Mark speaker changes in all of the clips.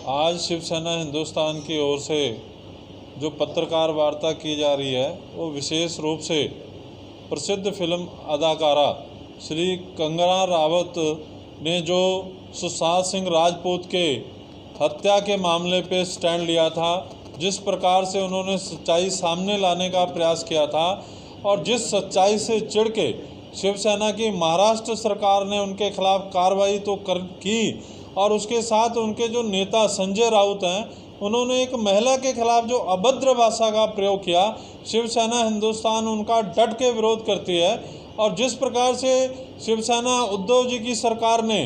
Speaker 1: आज शिवसेना हिंदुस्तान की ओर से जो पत्रकार वार्ता की जा रही है वो विशेष रूप से प्रसिद्ध फिल्म अदाकारा श्री कंगना रावत ने जो सुशांत सिंह राजपूत के हत्या के मामले पे स्टैंड लिया था, जिस प्रकार से उन्होंने सच्चाई सामने लाने का प्रयास किया था और जिस सच्चाई से चिढ़ के शिवसेना की महाराष्ट्र सरकार ने उनके खिलाफ कार्रवाई तो की और उसके साथ उनके जो नेता संजय राउत हैं उन्होंने एक महिला के खिलाफ जो अभद्र भाषा का प्रयोग किया, शिवसेना हिंदुस्तान उनका डट के विरोध करती है। और जिस प्रकार से शिवसेना उद्धव जी की सरकार ने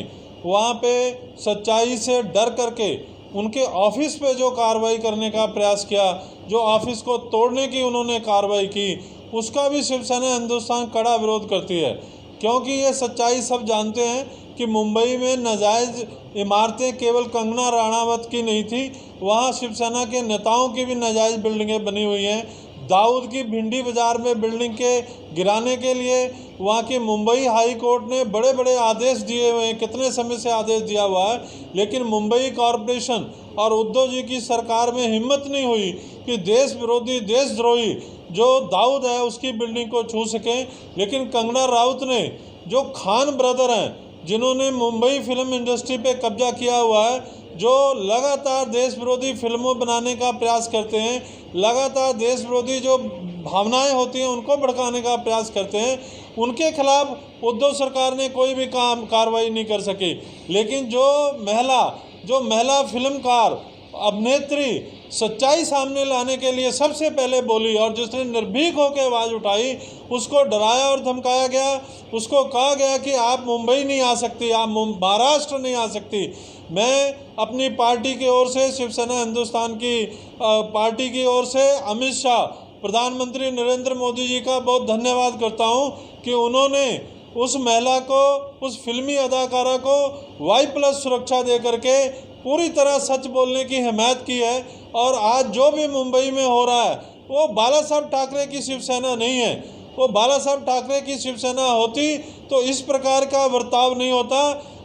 Speaker 1: वहाँ पे सच्चाई से डर करके उनके ऑफिस पे जो कार्रवाई करने का प्रयास किया, जो ऑफिस को तोड़ने की उन्होंने कार्रवाई की, उसका भी शिवसेना हिंदुस्तान कड़ा विरोध करती है। क्योंकि ये सच्चाई सब जानते हैं कि मुंबई में नाजायज़ इमारतें केवल कंगना राणावत की नहीं थी, वहाँ शिवसेना के नेताओं की भी नाजायज़ बिल्डिंगें बनी हुई हैं। दाऊद की भिंडी बाज़ार में बिल्डिंग के गिराने के लिए वहाँ की मुंबई हाई कोर्ट ने बड़े बड़े आदेश दिए हुए हैं, कितने समय से आदेश दिया हुआ है, लेकिन मुंबई कॉरपोरेशन और उद्धव जी की सरकार में हिम्मत नहीं हुई कि देश विरोधी देशद्रोही जो दाऊद है उसकी बिल्डिंग को छू सकें। लेकिन कंगना राउत ने, जो खान ब्रदर हैं जिन्होंने मुंबई फिल्म इंडस्ट्री पे कब्जा किया हुआ है, जो लगातार देश विरोधी फिल्मों बनाने का प्रयास करते हैं, लगातार देश विरोधी जो भावनाएं होती हैं उनको भड़काने का प्रयास करते हैं, उनके खिलाफ उद्धव सरकार ने कोई भी कार्रवाई नहीं कर सकी। लेकिन जो महिला फिल्मकार अभिनेत्री सच्चाई सामने लाने के लिए सबसे पहले बोली और जिसने निर्भीक होकर आवाज़ उठाई, उसको डराया और धमकाया गया, उसको कहा गया कि आप मुंबई नहीं आ सकती, आप महाराष्ट्र नहीं आ सकती। मैं अपनी पार्टी की ओर से, शिवसेना हिंदुस्तान की पार्टी की ओर से अमित शाह, प्रधानमंत्री नरेंद्र मोदी जी का बहुत धन्यवाद करता हूं कि उन्होंने उस महिला को, उस फिल्मी अदाकारा को Y+ सुरक्षा दे करके पूरी तरह सच बोलने की हिमायत की है। और आज जो भी मुंबई में हो रहा है वो बाला साहब ठाकरे की शिवसेना नहीं है। वो बाला साहब ठाकरे की शिवसेना होती तो इस प्रकार का बर्ताव नहीं होता।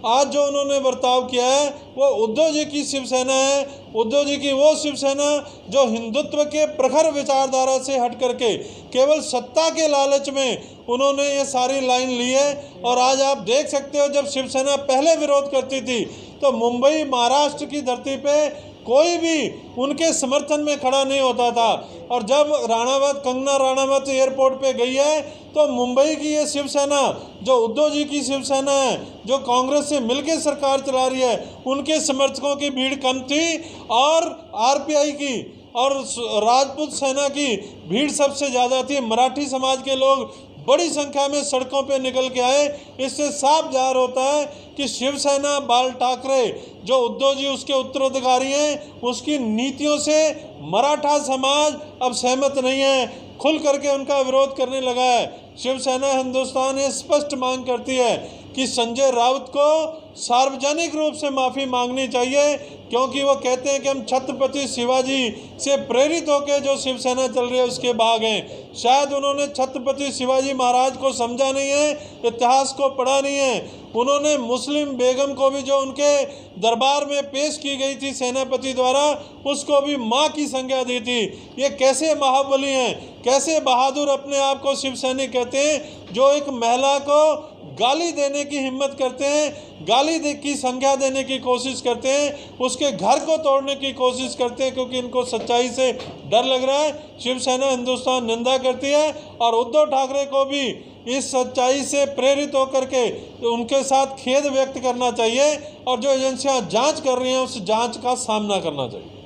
Speaker 1: आज जो उन्होंने बर्ताव किया है वो उद्धव जी की शिवसेना है, उद्धव जी की वो शिवसेना जो हिंदुत्व के प्रखर विचारधारा से हट करके केवल सत्ता के लालच में उन्होंने ये सारी लाइन ली है। और आज आप देख सकते हो, जब शिवसेना पहले विरोध करती थी तो मुंबई महाराष्ट्र की धरती पे कोई भी उनके समर्थन में खड़ा नहीं होता था। और जब कंगना राणावत एयरपोर्ट पे गई है तो मुंबई की ये शिवसेना, जो उद्धव जी की शिवसेना है, जो कांग्रेस से मिलकर सरकार चला रही है, उनके समर्थकों की भीड़ कम थी और आरपीआई की और राजपूत सेना की भीड़ सबसे ज़्यादा थी। मराठी समाज के लोग बड़ी संख्या में सड़कों पे निकल के आए। इससे साफ जाहिर होता है कि शिवसेना, बाल ठाकरे, जो उद्धव जी उसके उत्तराधिकारी हैं, उसकी नीतियों से मराठा समाज अब सहमत नहीं है, खुल करके उनका विरोध करने लगा है। शिवसेना हिंदुस्तान ये स्पष्ट मांग करती है कि संजय राउत को सार्वजनिक रूप से माफ़ी मांगनी चाहिए, क्योंकि वो कहते हैं कि हम छत्रपति शिवाजी से प्रेरित होकर जो शिवसेना चल रही है उसके भाग हैं। शायद उन्होंने छत्रपति शिवाजी महाराज को समझा नहीं है, इतिहास को पढ़ा नहीं है। उन्होंने मुस्लिम बेगम को भी, जो उनके दरबार में पेश की गई थी सेनापति द्वारा, उसको भी माँ की संज्ञा दी थी। ये कैसे महाबली हैं, कैसे बहादुर अपने आप को शिवसैनिक कहते हैं, जो एक महिला को गाली देने की हिम्मत करते हैं, गाली की संज्ञा देने की कोशिश करते हैं, उसके घर को तोड़ने की कोशिश करते हैं, क्योंकि इनको सच्चाई से डर लग रहा है। शिवसेना हिंदुस्तान निंदा करती है और उद्धव ठाकरे को भी इस सच्चाई से प्रेरित होकर के उनके साथ खेद व्यक्त करना चाहिए और जो एजेंसियां जांच कर रही हैं उस जांच का सामना करना चाहिए।